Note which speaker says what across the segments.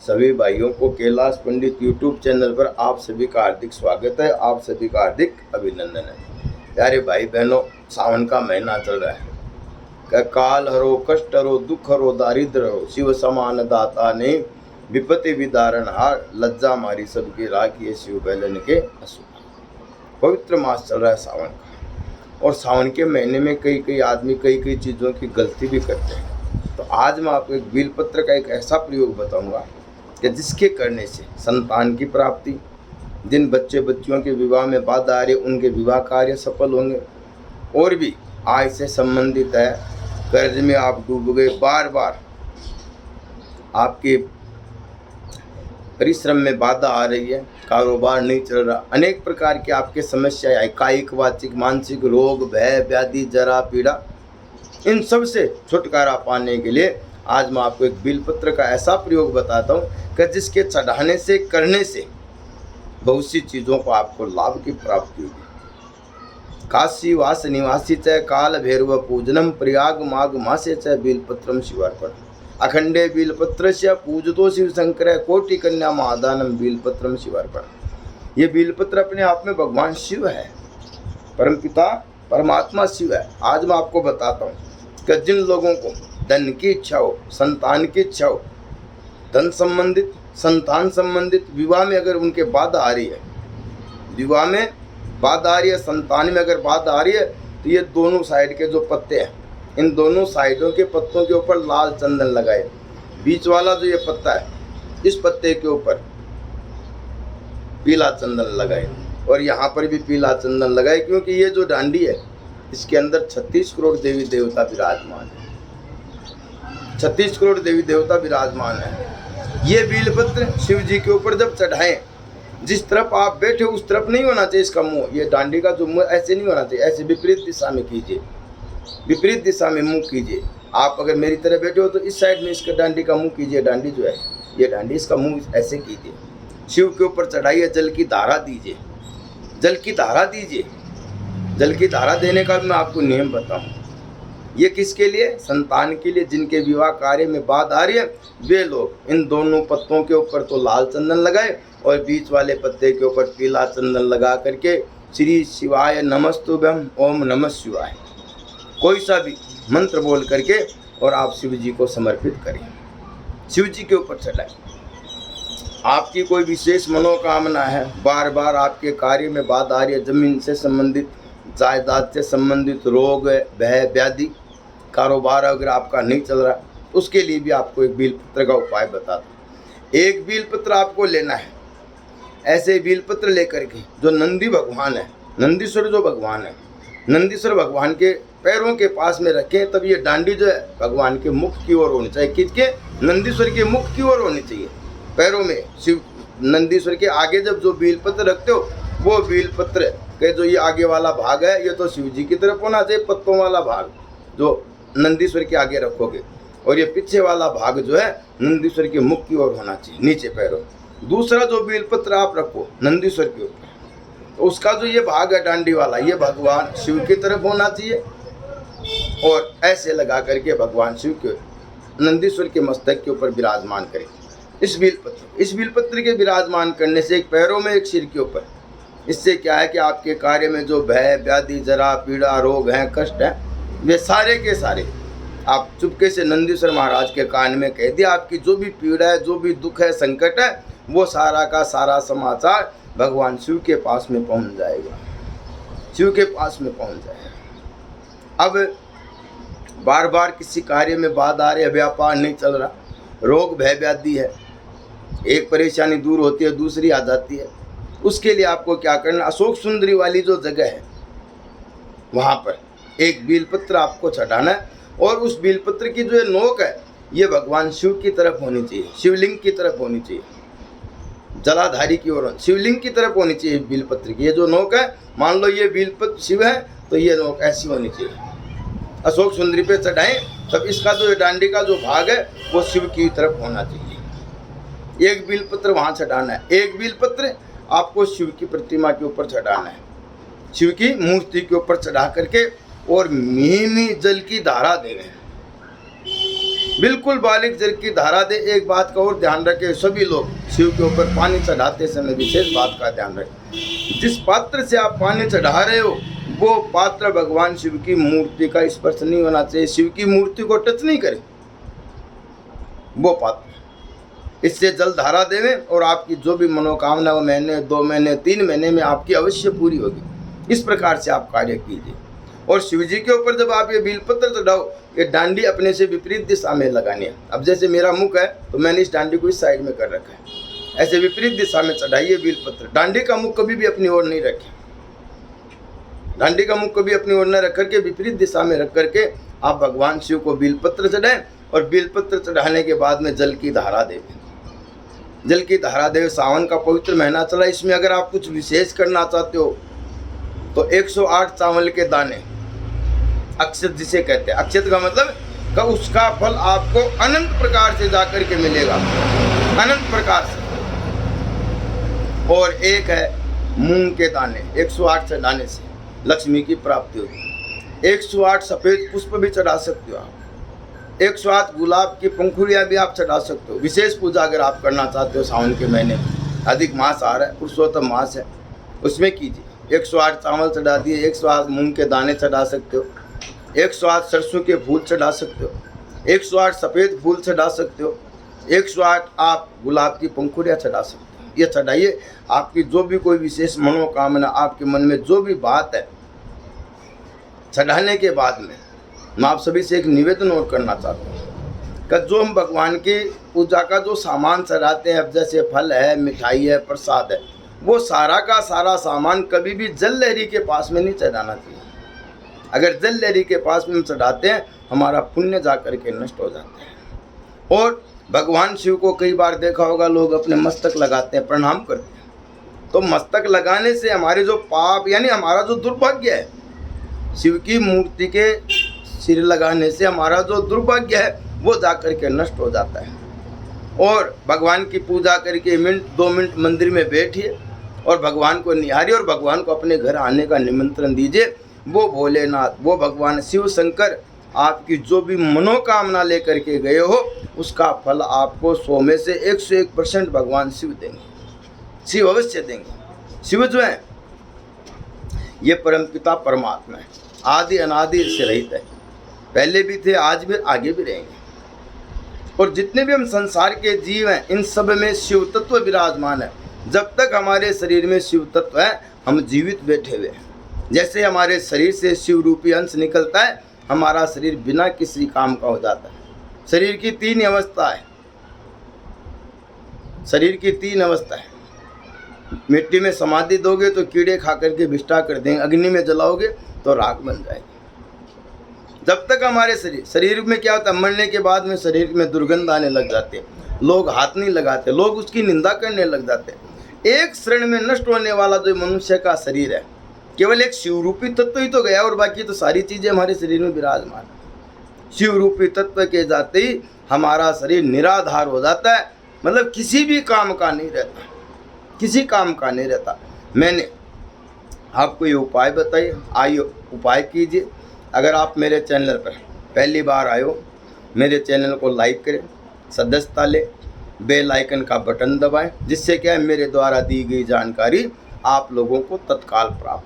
Speaker 1: सभी भाइयों को कैलाश पंडित यूट्यूब चैनल पर आप सभी का हार्दिक स्वागत है, आप सभी का हार्दिक अभिनंदन है। प्यारे भाई बहनों, सावन का महीना चल रहा है। काल हरो, कष्ट हरो, दुख हरो, दारिद्र हरो, शिव समान दाता ने विपत्ति विदारण हार, लज्जा मारी सबकी राखी शिव बैलन के असुर। पवित्र मास चल रहा है सावन का, और सावन के महीने में कई आदमी कई चीज़ों की गलती भी करते हैं। तो आज मैं आपको एक बेलपत्र का एक ऐसा प्रयोग बताऊंगा कि जिसके करने से संतान की प्राप्ति, जिन बच्चे बच्चियों के विवाह में बाधा आ रही है उनके विवाह कार्य सफल होंगे, और भी आय से संबंधित है, कर्ज में आप डूब गए, बार बार आपके परिश्रम में बाधा आ रही है, कारोबार नहीं चल रहा, अनेक प्रकार की आपके समस्याएं आई, कायिक वाचिक मानसिक रोग, भय व्याधि जरा पीड़ा, इन सब से छुटकारा पाने के लिए आज मैं आपको एक बेलपत्र का ऐसा प्रयोग बताता हूँ कि जिसके चढ़ाने से करने से बहुत सी चीज़ों को आपको लाभ की प्राप्ति होगी। काशी वास निवासी च काल भैरव पूजनम प्रयाग माघ मासे च बेलपत्रम शिवार्पण अखंडे बेलपत्र से पूजतो शिव शंकर कोटि कन्या महादानम बेलपत्रम शिवार्पण। ये बेलपत्र अपने आप में भगवान शिव है, परमपिता परमात्मा शिव है। आज मैं आपको बताता हूँ कि जिन लोगों को धन की इच्छा हो, संतान की इच्छा हो, धन संबंधित, संतान संबंधित, विवाह में अगर उनके बाधा आ रही है, विवाह में बाधा आ रही है, संतान में अगर बाधा आ रही है, तो ये दोनों साइड के जो पत्ते हैं, इन दोनों साइडों के पत्तों के ऊपर लाल चंदन लगाए। बीच वाला जो ये पत्ता है, इस पत्ते के ऊपर पीला चंदन लगाए, और यहाँ पर भी पीला चंदन लगाए, क्योंकि ये जो डांडी है इसके अंदर 36 करोड़ देवी देवता विराजमान है। 36 करोड़ देवी देवता विराजमान है। ये बेलपत्र शिव जी के ऊपर जब चढ़ाएं, जिस तरफ आप बैठे उस तरफ नहीं होना चाहिए इसका मुंह। ये डांडी का जो मुंह ऐसे नहीं होना चाहिए, ऐसे विपरीत दिशा में कीजिए, विपरीत दिशा में मुंह कीजिए। आप अगर मेरी तरह बैठे हो तो इस साइड में इसका डांडी का मुंह कीजिए। डांडी जो है ये डांडी, इसका मुंह ऐसे कीजिए। शिव के ऊपर चढ़ाइए, जल की धारा दीजिए, जल की धारा दीजिए। जल की धारा देने का भी मैं आपको नियम बताऊं। ये किसके लिए? संतान के लिए। जिनके विवाह कार्य में बाधा आ रही है वे लोग इन दोनों पत्तों के ऊपर तो लाल चंदन लगाए, और बीच वाले पत्ते के ऊपर पीला चंदन लगा करके श्री शिवाय नमस्तुभ्यम ओम नमः शिवाय कोई सा भी मंत्र बोल करके और आप शिव जी को समर्पित करें, शिव जी के ऊपर चढ़ाएं। आपकी कोई विशेष मनोकामना है, बार बार आपके कार्य में बाधा आ रही है, जमीन से संबंधित, जायदाद से संबंधित, रोग, भय व्याधि, कारोबार अगर आपका नहीं चल रहा, उसके लिए भी आपको एक बेलपत्र का उपाय बताता हूँ। एक बेलपत्र आपको लेना है, ऐसे बेलपत्र लेकर के जो नंदी भगवान है, नंदीश्वर जो भगवान है, नंदीश्वर भगवान के पैरों के पास में रखें। तब ये डांडी जो है भगवान के मुख की ओर होनी चाहिए। किसके? नंदीश्वर के मुख की ओर होनी चाहिए। पैरों में शिव नंदीश्वर के आगे जब जो बेलपत्र रखते हो, वो बेलपत्र के जो ये आगे वाला भाग है ये तो शिव जी की तरफ होना चाहिए, पत्तों वाला भाग जो नंदीश्वर के आगे रखोगे, और ये पीछे वाला भाग जो है नंदीश्वर के मुख की ओर होना चाहिए, नीचे पैरों। दूसरा जो बेलपत्र आप रखो नंदीश्वर के ऊपर, तो उसका जो ये भाग है डांडी वाला, ये भगवान शिव की तरफ होना चाहिए, और ऐसे लगा करके भगवान शिव के नंदीश्वर के मस्तक के ऊपर विराजमान करें। इस बेलपत्र के विराजमान करने से एक पैरों में एक सिर के ऊपर, इससे क्या है कि आपके कार्य में जो भय व्याधि जरा पीड़ा रोग हैं, कष्ट हैं, वे सारे के सारे आप चुपके से नंदीश्वर महाराज के कान में कह दिया। आपकी जो भी पीड़ा है, जो भी दुख है, संकट है, वो सारा का सारा समाचार भगवान शिव के पास में पहुंच जाएगा, शिव के पास में पहुंच जाएगा। अब बार बार किसी कार्य में बाधा आ रही है, व्यापार नहीं चल रहा, रोग भय व्याधि है, एक परेशानी दूर होती है दूसरी आ जाती है, उसके लिए आपको क्या करना? अशोक सुंदरी वाली जो जगह है वहाँ पर एक बेलपत्र आपको चढ़ाना है, और उस बेलपत्र की जो नोक है ये भगवान शिव की तरफ होनी चाहिए, शिवलिंग की तरफ होनी चाहिए, जलाधारी की ओर, शिवलिंग की तरफ होनी चाहिए बेलपत्र की। ये जो नोक है, मान लो ये बेलपत्र शिव है तो ये नोक ऐसी होनी चाहिए। अशोक सुंदरी पे चढ़ाएं तब इसका जो डांडी का जो भाग है वो शिव की तरफ होना चाहिए। एक बेलपत्र वहाँ चढ़ाना है। एक बेलपत्र आपको शिव की प्रतिमा के ऊपर चढ़ाना है, शिव की मूर्ति के ऊपर चढ़ा करके, और मीमी जल की धारा देना है। बिल्कुल बालिक जल की धारा दे। एक बात का और ध्यान रखें, सभी लोग शिव के ऊपर पानी चढ़ाते समय विशेष बात का ध्यान रखें। जिस पात्र से आप पानी चढ़ा रहे हो वो पात्र भगवान शिव की मूर्ति का स्पर्श नहीं होना चाहिए, शिव की मूर्ति को टच नहीं करे वो पात्र। इससे जल धारा देवे और आपकी जो भी मनोकामना वो महीने, 2 महीने, 3 महीने में आपकी अवश्य पूरी होगी। इस प्रकार से आप कार्य कीजिए। और शिव जी के ऊपर जब आप ये बेलपत्र चढ़ाओ, ये डांडी अपने से विपरीत दिशा में लगानी है। अब जैसे मेरा मुख है तो मैंने इस डांडी को इस साइड में कर रखा है, ऐसे विपरीत दिशा में चढ़ाइए बेलपत्र। डांडी का मुख कभी भी अपनी ओर नहीं रखें, डांडी का मुख कभी अपनी ओर न रख करके विपरीत दिशा में रख करके आप भगवान शिव को बेलपत्र चढ़ाएं। और बेलपत्र चढ़ाने के बाद में जल की धारा देवें, जल की धारा देवे। सावन का पवित्र महीना चला, इसमें अगर आप कुछ विशेष करना चाहते हो तो 108 चावल के दाने, अक्षत जिसे कहते हैं, अक्षत का मतलब का उसका फल आपको अनंत प्रकार से जाकर के मिलेगा, अनंत प्रकार से। और एक है मूंग के दाने, 108 दाने से लक्ष्मी की प्राप्ति होगी। 108 सफेद पुष्प भी चढ़ा सकते हो आप, 108 गुलाब की पंखुड़ियाँ भी आप चढ़ा सकते हो। विशेष पूजा अगर आप करना चाहते हो सावन के महीने में, अधिक मास आ रहा है, पुरुषोत्तम मास है, उसमें कीजिए। 108 चावल चढ़ा दिए, 108 मूंग के दाने चढ़ा सकते हो, 108 सरसों के फूल चढ़ा सकते हो, 108 सफ़ेद फूल चढ़ा सकते हो, 108 आप गुलाब की पंखुड़ियाँ चढ़ा सकते हो। ये चढ़ाइए। आपकी जो भी कोई विशेष मनोकामना, आपके मन में जो भी बात है, चढ़ाने के बाद में मैं आप सभी से एक निवेदन और करना चाहता हूँ कि जो हम भगवान की पूजा का जो सामान चढ़ाते हैं, अब जैसे फल है, मिठाई है, प्रसाद है, वो सारा का सारा सामान कभी भी जल लहरी के पास में नहीं चढ़ाना चाहिए। अगर जल लहरी के पास में हम चढ़ाते हैं, हमारा पुण्य जा कर के नष्ट हो जाता है। और भगवान शिव को कई बार देखा होगा, लोग अपने मस्तक लगाते हैं, प्रणाम करते हैं। तो मस्तक लगाने से हमारे जो पाप यानी हमारा जो दुर्भाग्य है, शिव की मूर्ति के सिर लगाने से हमारा जो दुर्भाग्य है वो जाकर के नष्ट हो जाता है। और भगवान की पूजा करके 1-2 मिनट मंदिर में बैठिए और भगवान को निहारिए और भगवान को अपने घर आने का निमंत्रण दीजिए। वो भोलेनाथ, वो भगवान शिव शंकर आपकी जो भी मनोकामना लेकर के गए हो, उसका फल आपको 100 में से 101% भगवान शिव देंगे, शिव अवश्य देंगे। शिव जो है ये परमपिता परमात्मा है, आदि अनादि से रहित है, पहले भी थे, आज भी, आगे भी रहेंगे। और जितने भी हम संसार के जीव हैं, इन सब में शिव तत्व विराजमान है। जब तक हमारे शरीर में शिव तत्व है, हम जीवित बैठे हुए हैं। जैसे हमारे शरीर से शिव रूपी अंश निकलता है, हमारा शरीर बिना किसी काम का हो जाता है। शरीर की 3 अवस्था है, शरीर की 3 अवस्था है। मिट्टी में समाधि दोगे तो कीड़े खा करके विष्ठा कर देंगे, अग्नि में जलाओगे तो राख बन जाएगी। जब तक हमारे शरीर में क्या होता है, मरने के बाद में शरीर में दुर्गंध आने लग जाते हैं, लोग हाथ नहीं लगाते, लोग उसकी निंदा करने लग जाते हैं। एक क्षण में नष्ट होने वाला जो मनुष्य का शरीर है, केवल एक शिवरूपी तत्व ही तो गया और बाकी तो सारी चीज़ें हमारे शरीर में विराजमान है। शिवरूपी तत्व के जाते ही हमारा शरीर निराधार हो जाता है, मतलब किसी भी काम का नहीं रहता, किसी काम का नहीं रहता। मैंने आपको ये उपाय बताइए, आइए उपाय कीजिए। अगर आप मेरे चैनल पर पहली बार आए हो, मेरे चैनल को लाइक करें, सदस्यता लें, बेल आइकन का बटन दबाएं, जिससे क्या है मेरे द्वारा दी गई जानकारी आप लोगों को तत्काल प्राप्त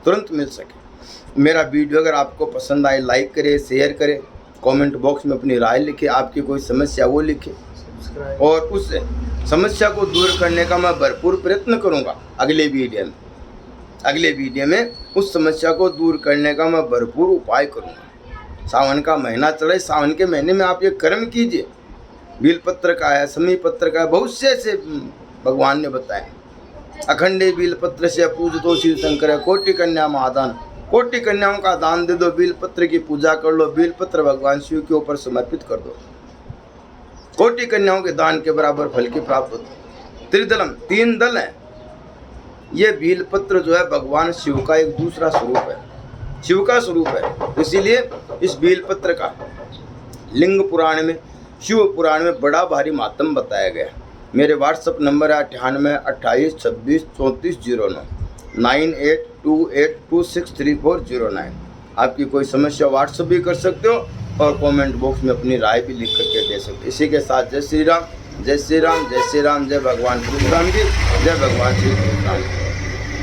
Speaker 1: तुरंत मिल सके। मेरा वीडियो अगर आपको पसंद आए, लाइक करें, शेयर करें, कमेंट बॉक्स में अपनी राय लिखें, आपकी कोई समस्या वो लिखें और उस समस्या को दूर करने का मैं भरपूर प्रयत्न करूँगा। अगले वीडियो में उस समस्या को दूर करने का मैं भरपूर उपाय करूँगा। सावन का महीना चले, सावन के महीने में आप ये कर्म कीजिए। बेलपत्र का है, समी पत्र का है, बहुत से ऐसे भगवान ने बताए। अखंडे बेलपत्र से पूजतो शिव शंकर, कोटि कन्या महादान, कोटि कन्याओं का दान दे दो, बेलपत्र की पूजा कर लो, बेलपत्र भगवान शिव के ऊपर समर्पित कर दो, कोटि कन्याओं के दान के बराबर फल की प्राप्त होती। त्रिदलम, 3 दल है। ये बेलपत्र जो है भगवान शिव का एक दूसरा स्वरूप है, शिव का स्वरूप है। इसीलिए इस बेलपत्र का लिंग पुराण में, शिव पुराण में बड़ा भारी मातम बताया गया। मेरे व्हाट्सअप नंबर है 98 28 26 34 09 9828263409। आपकी कोई समस्या व्हाट्सअप भी कर सकते हो और कमेंट बॉक्स में अपनी राय भी लिख करके दे सकते। इसी के साथ जय श्री राम, जय श्री राम, जय श्री राम, जय भगवान श्री राम जी, जय भगवान श्री राम।